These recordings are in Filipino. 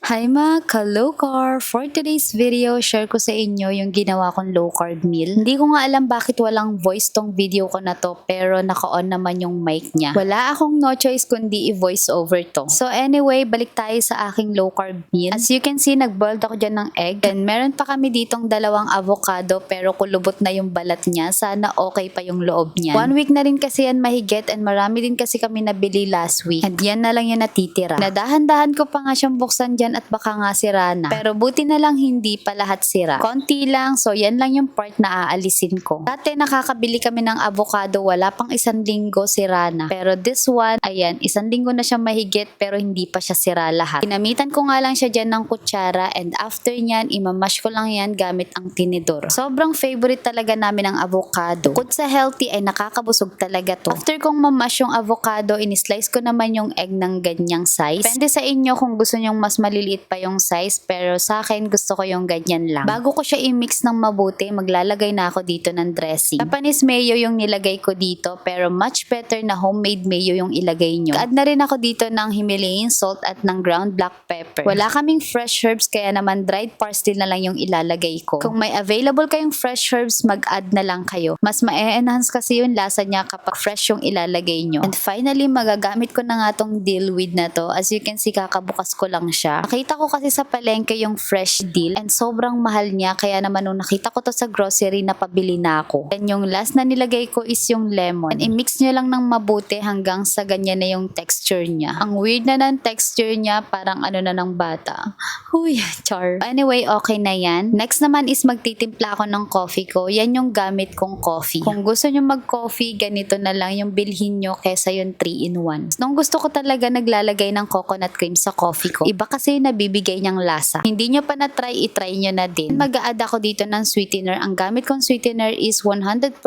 Hi mga ka-low carb! For today's video, share ko sa inyo yung ginawa kong low carb meal. Hindi ko nga alam bakit walang voice tong video ko na to pero naka-on naman yung mic niya. Wala akong no choice kundi i-voice over to. So anyway, balik tayo sa aking low carb meal. As you can see, nag-boiled ako dyan ng egg. And meron pa kami ditong dalawang avocado pero kulubot na yung balat niya. Sana okay pa yung loob niya. 1 week na rin kasi yan mahigit and marami din kasi kami nabili last week. And yan na lang yung natitira. Nadahan-dahan ko pa nga siyang buksan dyan at baka nga sira na. Pero buti na lang hindi pa lahat sira. Konti lang, so yan lang yung part na aalisin ko. Dati nakakabili kami ng avocado, wala pang 1 linggo sira na. Pero this one, ayan, 1 linggo na siya mahigit pero hindi pa siya sira lahat. Kinamitan ko nga lang siya dyan ng kutsara and after nyan, imamash ko lang yan gamit ang tinidor. Sobrang favorite talaga namin ang avocado. Bukod sa healthy ay nakakabusog talaga to. After kong mamash yung avocado, inislice ko naman yung egg ng ganyang size. Depende sa inyo kung gusto nyong mas maliliit pa yung size pero sa akin gusto ko yung ganyan lang. Bago ko siya i-mix ng mabuti, maglalagay na ako dito ng dressing. Japanese mayo yung nilagay ko dito pero much better na homemade mayo yung ilagay nyo. Add na rin ako dito ng Himalayan salt at ng ground black pepper. Wala kaming fresh herbs kaya naman dried parsley na lang yung ilalagay ko. Kung may available kayong fresh herbs, mag-add na lang kayo. Mas ma-enhance kasi yung lasa niya kapag fresh yung ilalagay nyo. And finally, magagamit ko na nga tong dill weed na to. As you can see, kakabukas ko lang siya. Nakita ko kasi sa palengke yung fresh dill and sobrang mahal niya kaya naman nung nakita ko to sa grocery napabili na ako. And yung last na nilagay ko is yung lemon. And i-mix nyo lang ng mabuti hanggang sa ganyan na yung texture niya. Ang weird na ng texture niya, parang ano na ng bata. Huy, char. Anyway, okay na yan. Next naman is magtitimpla ako ng coffee ko. Yan yung gamit kong coffee. Kung gusto nyo mag-coffee, ganito na lang yung bilhin nyo kesa yung 3-in-1. Nung gusto ko talaga naglalagay ng coconut cream sa coffee ko. Iba kasi nabibigay niyang lasa. Hindi nyo pa na-try, i-try nyo na din. Mag-a-add ako dito ng sweetener. Ang gamit kong sweetener is 100%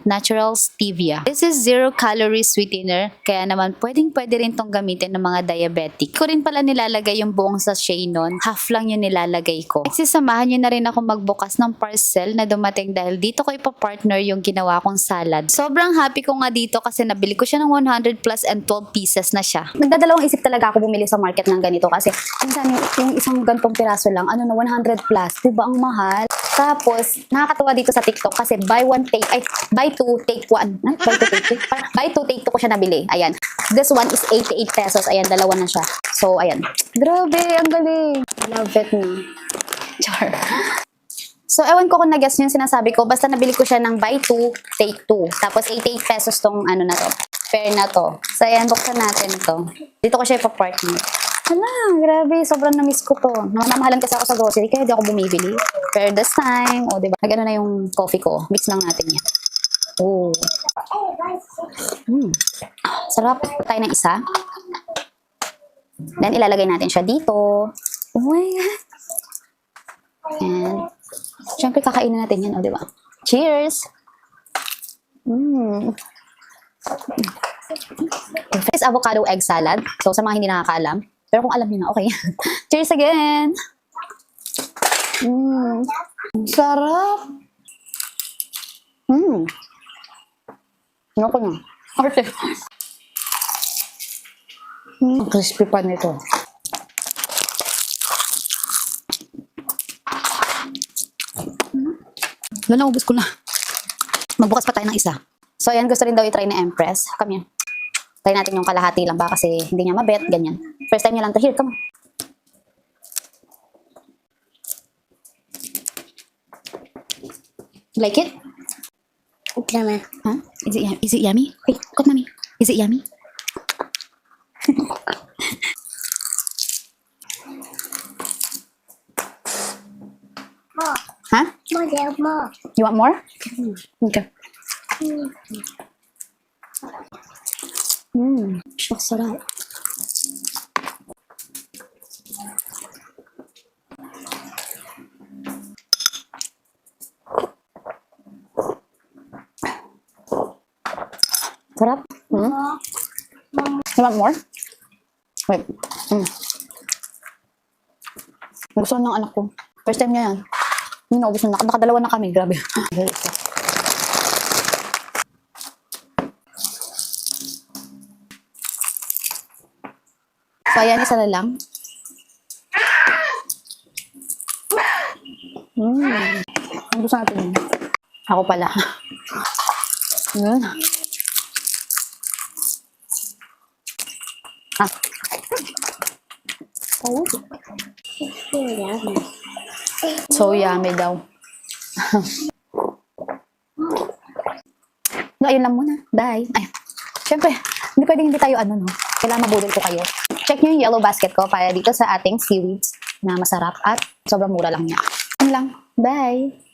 natural stevia. This is 0-calorie sweetener, kaya naman pwedeng-pwede rin tong gamitin ng mga diabetic. Ko rin pala nilalagay yung buong sachet nun. Half lang yung nilalagay ko. Next, samahan nyo na rin ako magbukas ng parcel na dumating dahil dito ko ipa-partner yung ginawa kong salad. Sobrang happy ko nga dito kasi nabili ko siya ng 100 plus and 12 pieces na siya. Nagdadalawang isip talaga ako bumili sa market ng ganito kasi minsan yung isang gantong piraso lang, ano na 100 plus, diba ang mahal? Tapos, nakakatawa dito sa TikTok kasi buy 2 take 1. Buy 2 take 2 ko siya nabili. Ayan. This one is 88 pesos. Ayan, dalawa na siya. So, ayan. Grabe, ang galing. Love it na. Char. So, ewan ko kung na-guess yung sinasabi ko. Basta nabili ko siya ng buy 2, take 2. Tapos, 88 pesos tong ano na to. Pair na to. So, ayan, buksan natin to. Dito ko siya ipa-partner. Hala, grabe. Sobrang na-miss ko to. Namamahalan kasi ako sa grocery kaya di ako bumibili. Pero this time, o diba, nag-ano na yung coffee ko. Mix lang natin yan. Oh. Sarap. Tayo ng isa. Then, ilalagay natin siya dito. Oh my God. And, syempre, kakainin natin yan, o diba? Cheers! This is avocado egg salad. So, sa mga hindi nakakaalam. Pero kung alam niyo na, okay. Cheers again! Sarap! Ano ko na? Arte. Ang crispy pa nito. Wala, ubus ko na. Magbukas pa tayo ng isa. So, ayan, gusto rin daw i-try na Empress. Come here. Try natin yung kalahati lang ba kasi hindi niya mabet, ganyan. First time niya lang to. Here, come on. Like it? Drama. Huh? Is it yummy? Wait, cut mommy. Is it yummy? More. Huh? More, there, more. You want more? Okay. Shucks, sarap. Sarap. You want more? Wait. Gusto ng anak ko. First time niya yan. Naubos na. Nakadalawa na kami. Grabe. So, ayan, isa na lang. Ang gusto natin yun. Ako pala. Yun. Ah. Oh. So yummy daw. No, ayun lang muna. Bye. Ay, syempre, hindi tayo no. Kailangan mabudol ko kayo. Check nyo yung yellow basket ko para dito sa ating seaweeds na masarap at sobrang mura lang niya. Yun lang. Bye!